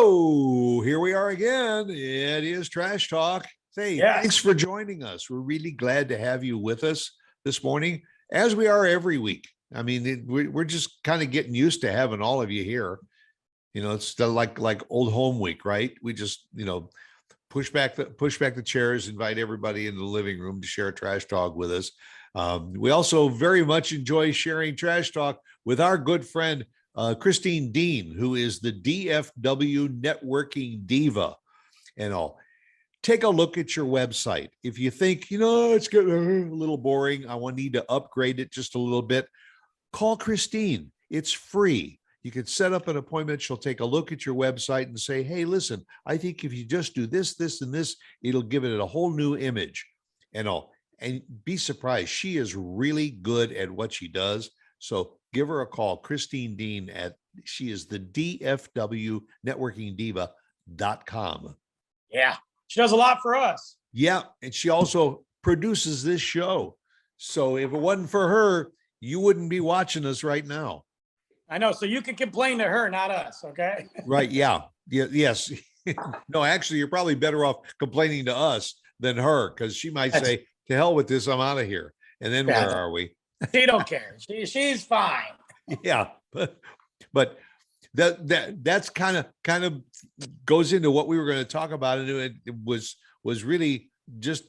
Hello, here we are again. It is Trash Talk. Hey, Yes. thanks for joining us. We're really glad to have you with us this morning, as we are every week. I mean, we're just kind of getting used to having all of you here. You know, it's still like old home week, right? We just, push back the chairs, invite everybody into the living room to share Trash Talk with us. We also very much enjoy sharing Trash Talk with our good friend Christine Dean, who is the DFW networking diva and all. Take a look at your website. If you think, it's getting a little boring, need to upgrade it just a little bit, call Christine. It's free. You can set up an appointment. She'll take a look at your website and say, hey, listen, I think if you just do this, this, and this, it'll give it a whole new image and all. And be surprised. She is really good at what she does. So give her a call, Christine Dean she is the DFW networking diva.com. Yeah. She does a lot for us. Yeah. And she also produces this show. So if it wasn't for her, you wouldn't be watching us right now. I know. So you can complain to her, not us. Okay. Right. Yeah. Yes. No, actually, you're probably better off complaining to us than her, because she might say, to hell with this, I'm out of here. And then where are we? She don't care. She's fine. Yeah, but that's kind of goes into what we were going to talk about, and it was really just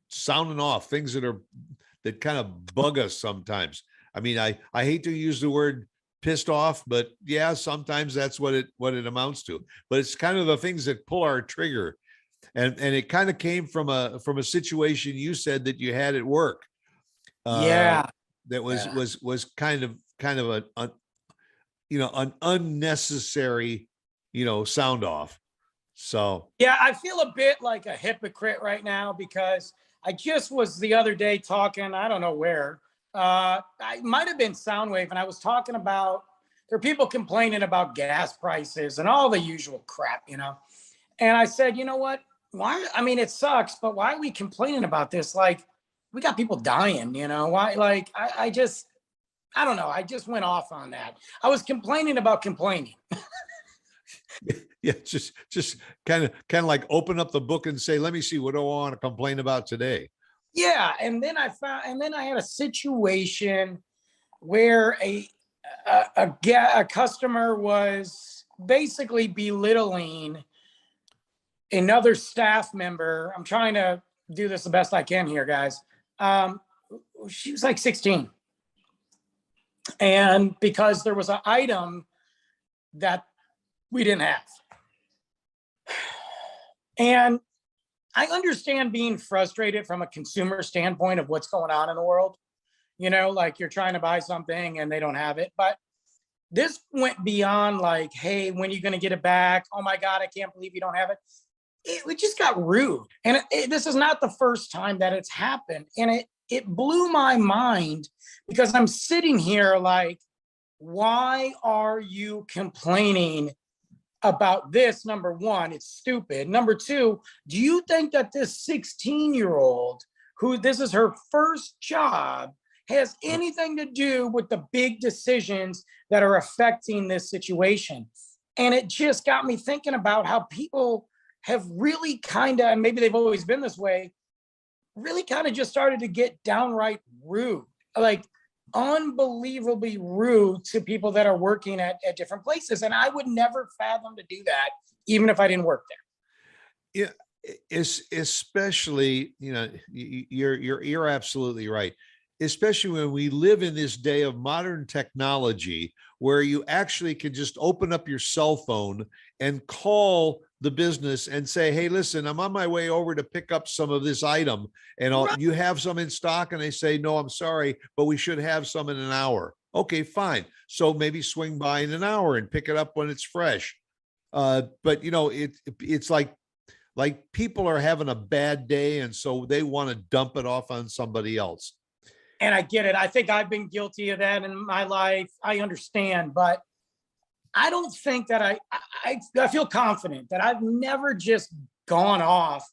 sounding off things that kind of bug us sometimes. I mean, I hate to use the word pissed off, but yeah, sometimes that's what it amounts to. But it's kind of the things that pull our trigger, and it kind of came from a situation you said that you had at work. Yeah. That was kind of an unnecessary, sound off. So yeah, I feel a bit like a hypocrite right now, because I just was the other day talking, I don't know where, I might have been Soundwave, and I was talking about, there are people complaining about gas prices and all the usual crap, and I said, you know what, why? I mean, it sucks, but why are we complaining about this? Like, we got people dying, why? Like, I don't know. I just went off on that. I was complaining about complaining. Yeah, just kind of like open up the book and say, let me see, what do I want to complain about today? Yeah, and then I had a situation where a customer was basically belittling another staff member. I'm trying to do this the best I can here, guys. She was like 16. And because there was an item that we didn't have. And I understand being frustrated from a consumer standpoint of what's going on in the world. Like, you're trying to buy something and they don't have it. But this went beyond like, hey, when are you going to get it back? Oh my God, I can't believe you don't have it. It just got rude. And this is not the first time that it's happened. And it blew my mind, because I'm sitting here like, why are you complaining about this? Number one, it's stupid. Number two, do you think that this 16-year-old, who this is her first job, has anything to do with the big decisions that are affecting this situation? And it just got me thinking about how people have really kind of, and maybe they've always been this way, really kind of just started to get downright rude, like unbelievably rude to people that are working at different places. And I would never fathom to do that, even if I didn't work there. Yeah, especially, you're absolutely right. Especially when we live in this day of modern technology, where you actually can just open up your cell phone and call the business and say, hey, listen, I'm on my way over to pick up some of this item, and you have some in stock? And they say, no, I'm sorry, but we should have some in an hour. Okay, fine. So maybe swing by in an hour and pick it up when it's fresh. But it's like people are having a bad day, and so they want to dump it off on somebody else. And I get it. I think I've been guilty of that in my life. I understand, but I don't think that I feel confident that I've never just gone off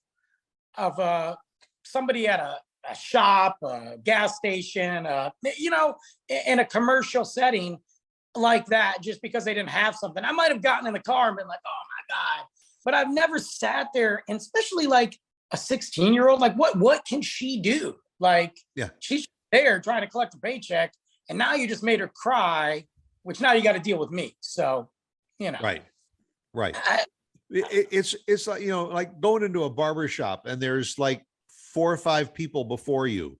of somebody at a shop, a gas station, in a commercial setting, like that just because they didn't have something. I might have gotten in the car and been like, oh my God. But I've never sat there, and especially like a 16-year-old, like what can she do? Like, Yeah. she's there trying to collect a paycheck, and now you just made her cry, which now you got to deal with me. So, Right. Right. I, It's like, like going into a barber shop and there's like 4 or 5 people before you.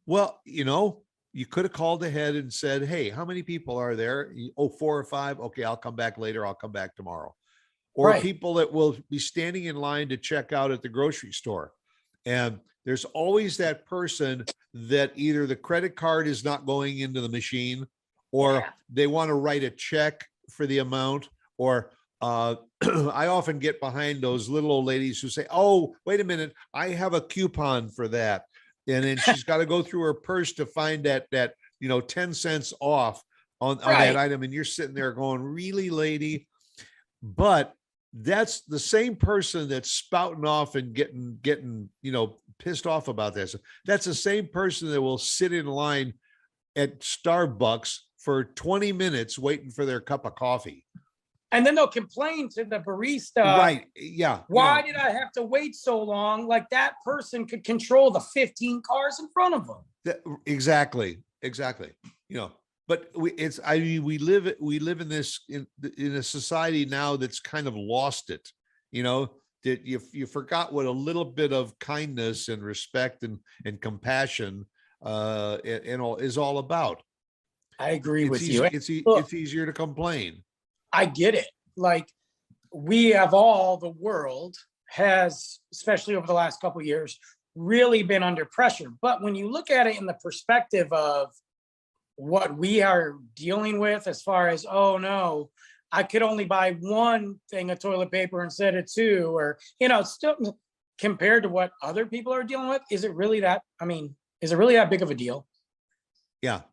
Well, you could have called ahead and said, hey, how many people are there? Oh, 4 or 5. Okay, I'll come back later. I'll come back tomorrow. Or right. people that will be standing in line to check out at the grocery store. And there's always that person that either the credit card is not going into the machine, or Yeah. they want to write a check for the amount, or I often get behind those little old ladies who say, oh, wait a minute, I have a coupon for that. And then she's got to go through her purse to find that 10 cents off on that Right. item. And you're sitting there going, really, lady? But that's the same person that's spouting off and getting pissed off about this. That's the same person that will sit in line at Starbucks for 20 minutes waiting for their cup of coffee. And then they'll complain to the barista. Right. Yeah. Why did I have to wait so long? Like, that person could control the 15 cars in front of them. Exactly. But we live in this, in a society now that's kind of lost it, that you forgot what a little bit of kindness and respect and compassion and all is all about. I agree with you. It's easier to complain. I get it. Like, the world has, especially over the last couple of years, really been under pressure. But when you look at it in the perspective of what we are dealing with, as far as, oh no, I could only buy one thing of toilet paper instead of 2, or, still compared to what other people are dealing with, is it really that big of a deal? Yeah.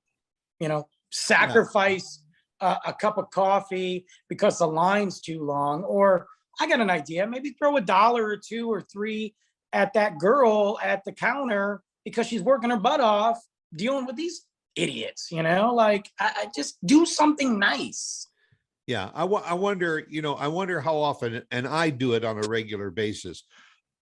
Sacrifice a cup of coffee because the line's too long. Or I got an idea, maybe throw $1 or 2 or 3 at that girl at the counter because she's working her butt off dealing with these idiots, like, I just do something nice. Yeah. I wonder how often, and I do it on a regular basis.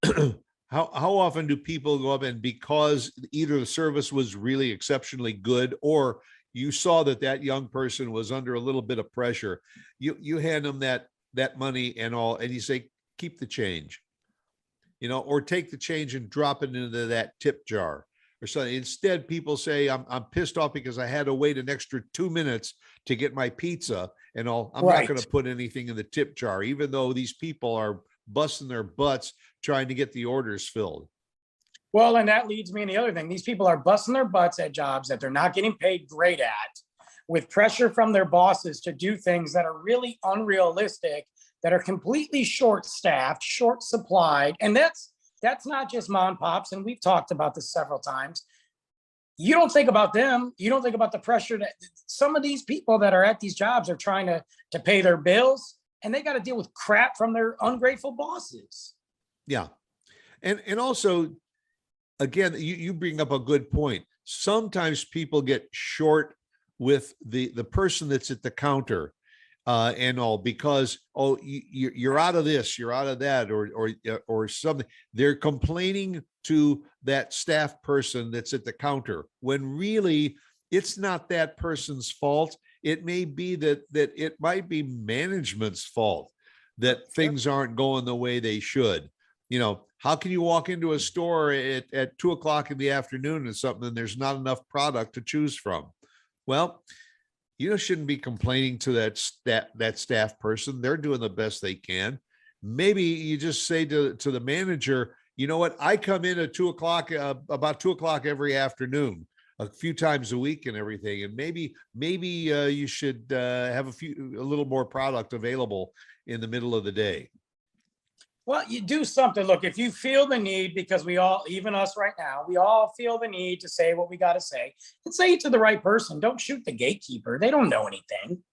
How often do people go up and, because either the service was really exceptionally good, or you saw that young person was under a little bit of pressure, you hand them that money and all, and you say, keep the change, or take the change and drop it into that tip jar or something. Instead, people say, I'm pissed off because I had to wait an extra 2 minutes to get my pizza and all. I'm not going to put anything in the tip jar, even though these people are busting their butts trying to get the orders filled. Well, and that leads me to the other thing. These people are busting their butts at jobs that they're not getting paid great at, with pressure from their bosses to do things that are really unrealistic, that are completely short-staffed, short-supplied. And that's not just mom and pops. And we've talked about this several times. You don't think about them. You don't think about the pressure that some of these people that are at these jobs are trying to pay their bills, and they got to deal with crap from their ungrateful bosses. Yeah. And also, again, you bring up a good point. Sometimes people get short with the person that's at the counter and all, because, oh, you're out of this, you're out of that, or something. They're complaining to that staff person that's at the counter, when really it's not that person's fault. It may be that it might be management's fault that things aren't going the way they should. How can you walk into a store at 2:00 in the afternoon or something, and there's not enough product to choose from? Well, you shouldn't be complaining to that staff person. They're doing the best they can. Maybe you just say to the manager, you know what? I come in at 2:00, about 2:00 every afternoon, a few times a week and everything. And maybe you should have a little more product available in the middle of the day. Well, you do something. Look, if you feel the need, because we all, even us right now, we all feel the need to say what we got to say, and say it to the right person. Don't shoot the gatekeeper. They don't know anything.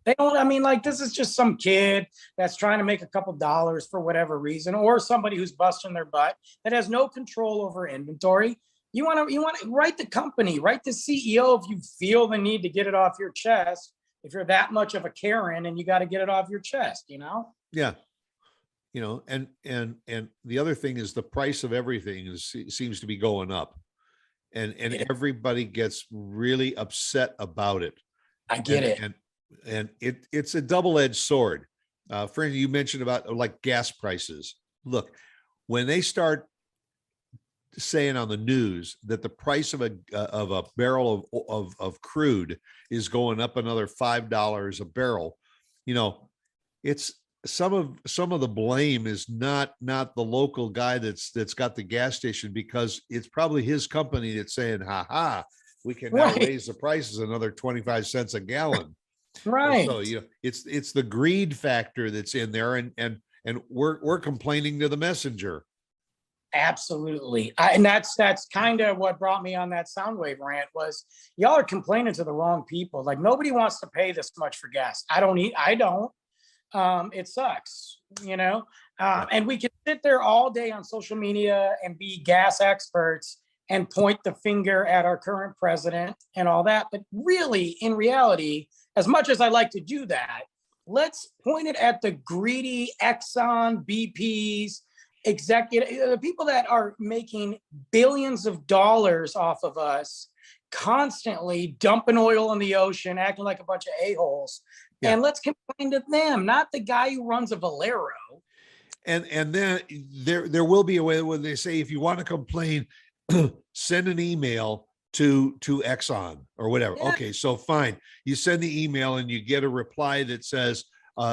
They don't, this is just some kid that's trying to make a couple dollars for whatever reason, or somebody who's busting their butt that has no control over inventory. You want to write the company, write the CEO if you feel the need to get it off your chest, if you're that much of a Karen and you got to get it off your chest, you know? Yeah. And the other thing is the price of everything seems to be going up, and everybody gets really upset about it. I get it. And it's a double-edged sword. Friend, you mentioned about like gas prices. Look, when they start saying on the news that the price of a barrel of crude is going up another $5 a barrel, it's some of the blame is not the local guy that's got the gas station, because it's probably his company that's saying, we can now raise the prices another 25 cents a gallon. Right. So it's the greed factor that's in there, and we're complaining to the messenger. Absolutely. And that's kind of what brought me on that Soundwave rant, was y'all are complaining to the wrong people. Like, nobody wants to pay this much for gas. I don't. It sucks, and we can sit there all day on social media and be gas experts and point the finger at our current president and all that. But really, in reality, as much as I like to do that, let's point it at the greedy Exxon, BPs, the people that are making billions of dollars off of us, constantly dumping oil in the ocean, acting like a bunch of a-holes. Yeah. And let's complain to them, not the guy who runs a Valero. And then there will be a way when they say, if you want to complain, send an email to Exxon or whatever. Yeah. Okay, so fine. You send the email and you get a reply that says,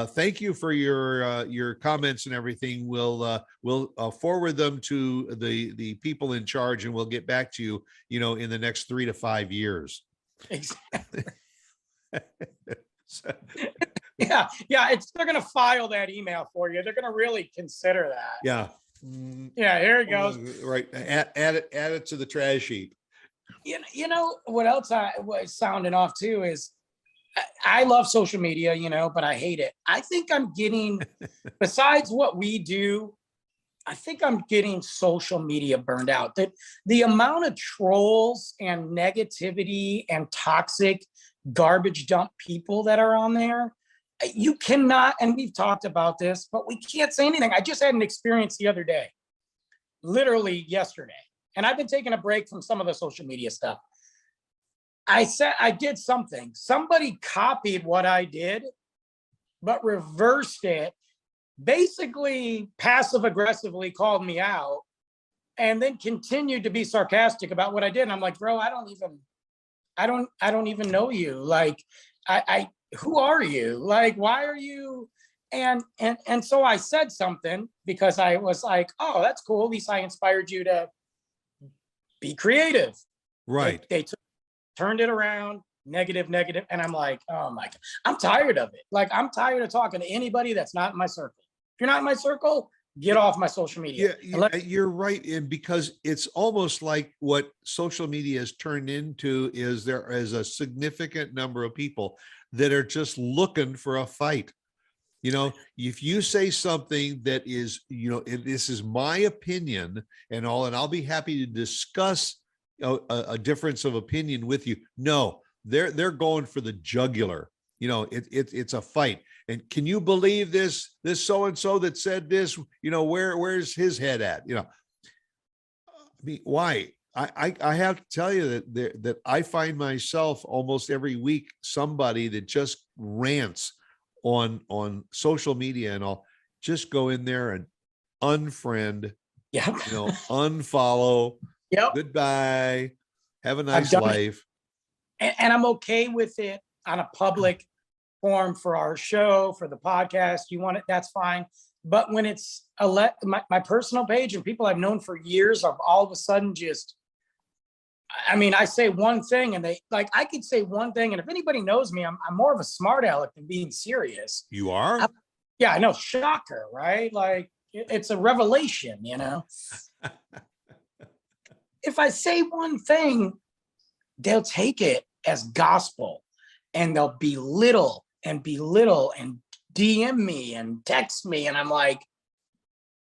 thank you for your comments and everything. We'll forward them to the people in charge, and we'll get back to you, in the next 3 to 5 years. Exactly. Yeah. They're going to file that email for you. They're going to really consider that. Yeah. Yeah. Here it goes. Right. Add it to the trash heap. What else I was sounding off too is, I love social media, but I hate it. I think I'm getting, besides what we do, I think I'm getting social media burned out. That the amount of trolls and negativity and toxic garbage dump people that are on there, you cannot, and we've talked about this, but we can't say anything. I just had an experience the other day, literally yesterday, and I've been taking a break from some of the social media stuff. I said I did something. Somebody copied what I did, but reversed it, basically passive aggressively called me out, and then continued to be sarcastic about what I did. And I'm like, bro, I don't even know you. Like, who are you? Like, why are you? And so I said something, because I was like, oh, that's cool. At least I inspired you to be creative. Right. They turned it around, negative. And I'm like, oh my God, I'm tired of it. Like, I'm tired of talking to anybody that's not in my circle. If you're not in my circle, get off my social media. Yeah, you're right. And because it's almost like what social media has turned into is there is a significant number of people that are just looking for a fight. If you say something that is, this is my opinion and all, and I'll be happy to discuss a difference of opinion with you. No, they're going for the jugular. It's a fight. And can you believe this so-and-so that said this, where's his head at? I mean, why? I have to tell you that I find myself almost every week somebody that just rants on social media and all. Just go in there and unfriend, unfollow. Yep. Goodbye. Have a nice life. And I'm okay with it on a public forum for our show, for the podcast. You want it, that's fine. But when it's my personal page and people I've known for years are all of a sudden just, I say one thing and I could say one thing. And if anybody knows me, I'm more of a smart aleck than being serious. You are? Yeah, I know. Shocker, right? Like, it's a revelation, If I say one thing, they'll take it as gospel, and they'll belittle and DM me and text me. And I'm like,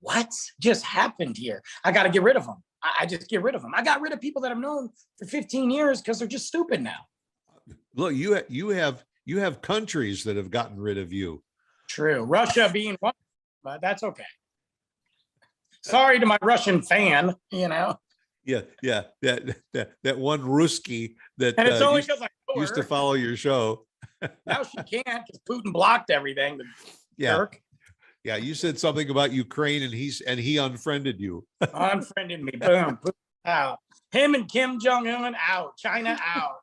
what just happened here? I got to get rid of them. I just get rid of them. I got rid of people that I've known for 15 years because they're just stupid now. Look, you You have countries that have gotten rid of you. True. Russia being one, but that's okay. Sorry to my Russian fan, Yeah, that one Ruski that and it's only because I know used to her. follow your show. Now she can't because Putin blocked everything. The Yeah, jerk yeah. You said something about Ukraine, and he unfriended you. unfriended me. Boom, Putin out. Him and Kim Jong-un out. China out.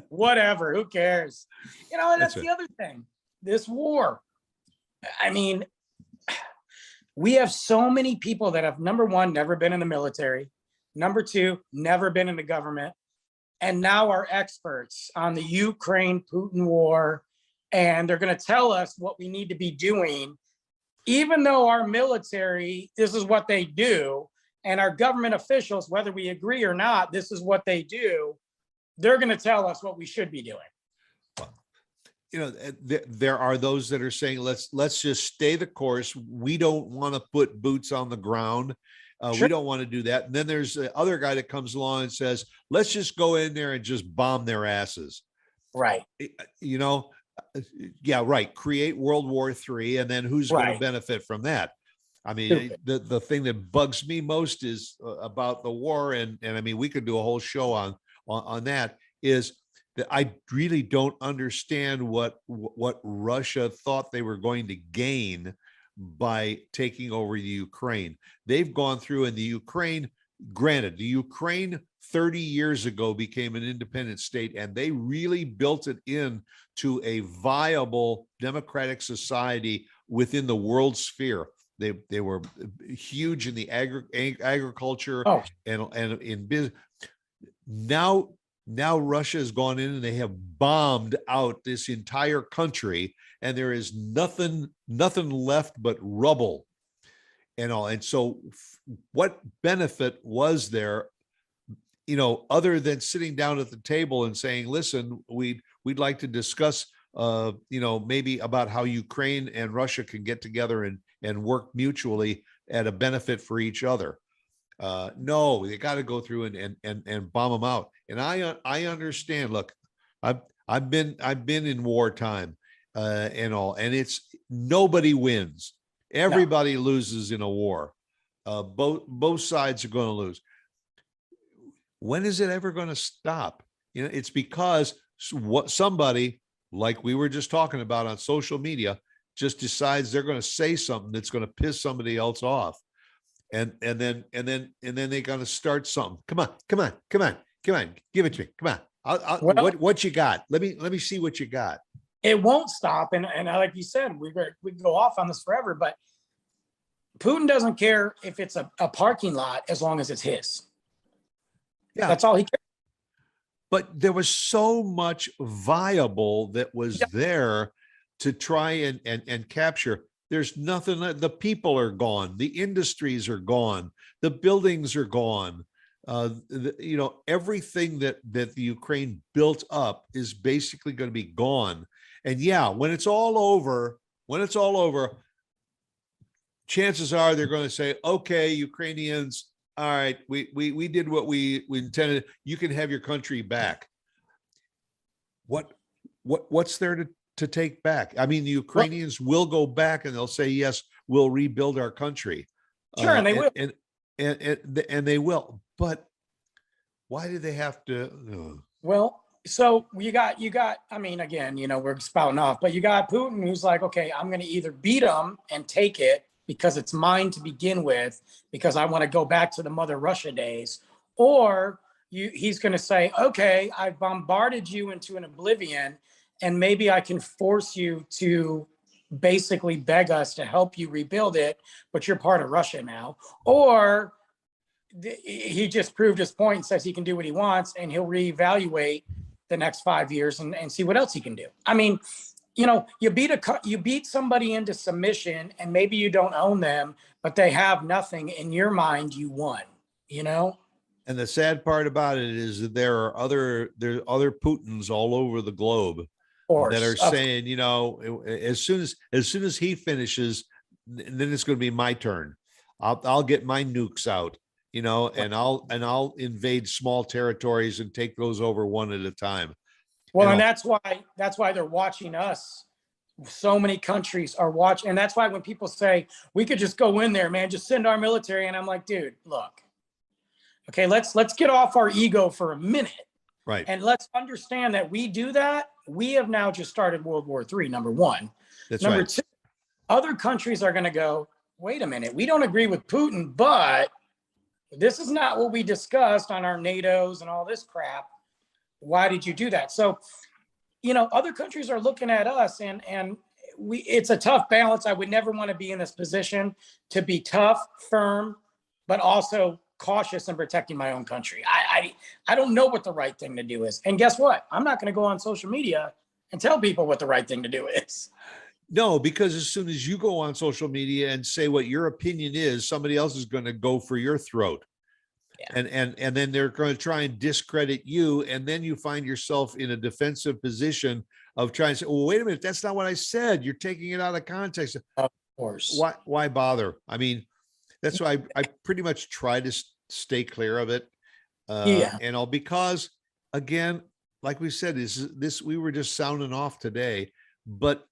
Whatever. Who cares? And that's the other thing. This war. I mean, we have so many people that have, number one, never been in the military. Number two, never been in the government. And now are experts on the Ukraine-Putin war. And they're going to tell us what we need to be doing, even though our military, this is what they do. And our government officials, whether we agree or not, this is what they do. They're going to tell us what we should be doing. There are those that are saying, let's just stay the course. We don't want to put boots on the ground. Sure. We don't want to do that. And then there's the other guy that comes along and says, let's just go in there and just bomb their asses. Right. Yeah, right. Create World War III. And then who's going to benefit from that? I mean, the thing that bugs me most is about the war. And I mean, we could do a whole show on that, is that I really don't understand what Russia thought they were going to gain by taking over the Ukraine. They've gone through, and the Ukraine, granted, the Ukraine 30 years ago became an independent state, and they really built it into a viable democratic society within the world sphere. They were huge in the agriculture and in business. Now Russia has gone in and they have bombed out this entire country, and there is nothing left but rubble and all. And so what benefit was there, other than sitting down at the table and saying, listen, we'd like to discuss, maybe about how Ukraine and Russia can get together and work mutually at a benefit for each other. No, they got to go through and bomb them out. And I understand. Look, I've been in wartime and all, and it's nobody wins. Everybody loses in a war. Both sides are going to lose. When is it ever going to stop? It's because somebody, like we were just talking about on social media, just decides they're going to say something that's going to piss somebody else off. And then they're going to start something. Come on, give it to me. Come on. What you got? Let me see what you got. It won't stop. And like you said, we could go off on this forever, but Putin doesn't care if it's a parking lot as long as it's his. Yeah, that's all he cares. But there was so much viable that was there to try and capture. There's nothing. The people are gone. The industries are gone. The buildings are gone. Everything that the Ukraine built up is basically going to be gone. And when it's all over, chances are they're going to say, okay, Ukrainians, all right, we did what we intended. You can have your country back. What's there to take back? I mean, the Ukrainians will go back and they'll say, yes, we'll rebuild our country. Sure, and they will. And they will. But why do they have to? Well, so you got, I mean, again, we're spouting off, but you got Putin who's like, okay, I'm going to either beat them and take it because it's mine to begin with, because I want to go back to the Mother Russia days, or he's going to say, okay, I bombarded you into an oblivion, and maybe I can force you to basically beg us to help you rebuild it, but you're part of Russia now. Or he just proved his point and says he can do what he wants, and he'll reevaluate the next 5 years and see what else he can do. I mean, you beat somebody into submission, and maybe you don't own them, but they have nothing. In your mind, you won, And the sad part about it is that there are other Putins all over the globe that are saying, as soon as he finishes, then it's going to be my turn. I'll get my nukes out, and I'll invade small territories and take those over one at a time. Well, And and all- that's why they're watching us. So many countries are watching, and that's why when people say we could just go in there, man, just send our military, and I'm like, dude, look, okay, let's get off our ego for a minute, right. and let's understand that we do that. We have now just started World War III, number one. That's Number right. two, other countries are going to go, wait a minute, we don't agree with Putin, but this is not what we discussed on our NATOs and all this crap. Why did you do that? So, other countries are looking at us, and it's a tough balance. I would never want to be in this position to be tough, firm, but also cautious in protecting my own country. I don't know what the right thing to do is. And guess what? I'm not going to go on social media and tell people what the right thing to do is. No, because as soon as you go on social media and say what your opinion is, somebody else is going to go for your throat. Yeah. And then they're going to try and discredit you. And then you find yourself in a defensive position of trying to say, well, wait a minute, that's not what I said. You're taking it out of context. Of course. Why bother? I mean, that's why I pretty much try to stay clear of it. Yeah. And all because, again, like we said, this we were just sounding off today, but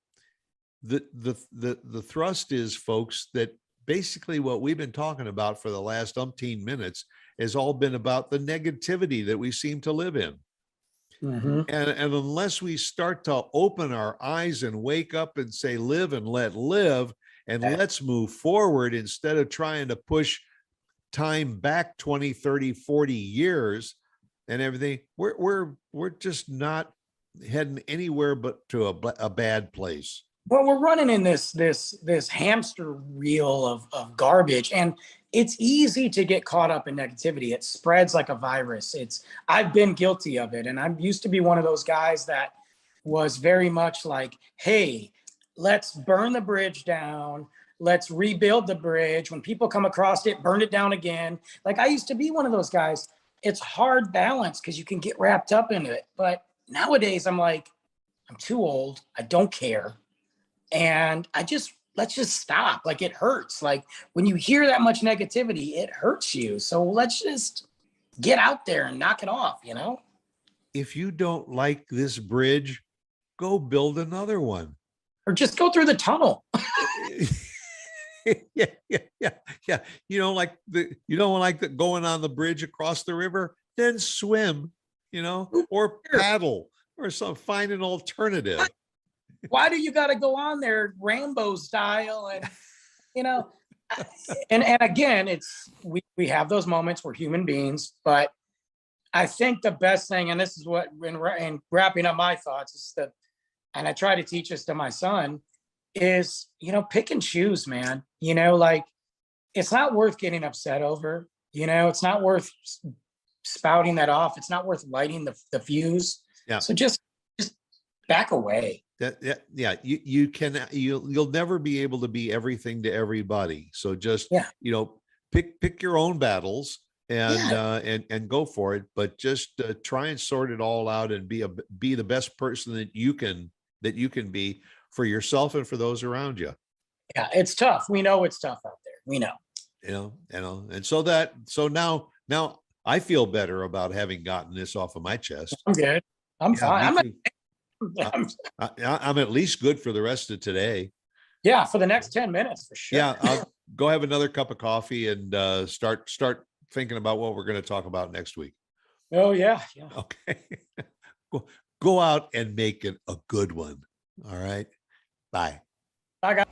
the thrust is, folks, that basically what we've been talking about for the last umpteen minutes has all been about the negativity that we seem to live in. Mhm. And unless we start to open our eyes and wake up and say, live and let live, and Yeah. let's move forward instead of trying to push time back 20, 30, 40 years and everything, we're just not heading anywhere but to a bad place. Well, we're running in this hamster wheel of garbage, and it's easy to get caught up in negativity. It spreads like a virus. I've been guilty of it, and I used to be one of those guys that was very much like, hey, let's burn the bridge down. Let's rebuild the bridge. When people come across it, burn it down again. Like, I used to be one of those guys. It's hard balance because you can get wrapped up into it. But nowadays I'm like, I'm too old. I don't care. And let's just stop. Like, it hurts. Like, when you hear that much negativity, it hurts you. So let's just get out there and knock it off, If you don't like this bridge, go build another one. or just go through the tunnel. Yeah. You don't like the going on the bridge across the river, then swim, or paddle or find an alternative. Why do you got to go on there Rambo style? And, and again, we have those moments, we're human beings, but I think the best thing, and this is what, in wrapping up my thoughts, is that, and I try to teach this to my son, is, pick and choose, man. Like, it's not worth getting upset over, it's not worth spouting that off. It's not worth lighting the fuse. Yeah. So just back away. You'll never be able to be everything to everybody. So just, Yeah. pick your own battles and go for it, but just try and sort it all out and be the best person that you can be for yourself and for those around you. Yeah, it's tough. We know it's tough out there. We know. And so now I feel better about having gotten this off of my chest. I'm good. I'm fine. I'm at least good for the rest of today. Yeah, for the next 10 minutes for sure. Yeah, I'll go have another cup of coffee and start thinking about what we're going to talk about next week. Oh yeah. Okay. Go out and make it a good one. All right. Bye. Bye, guys.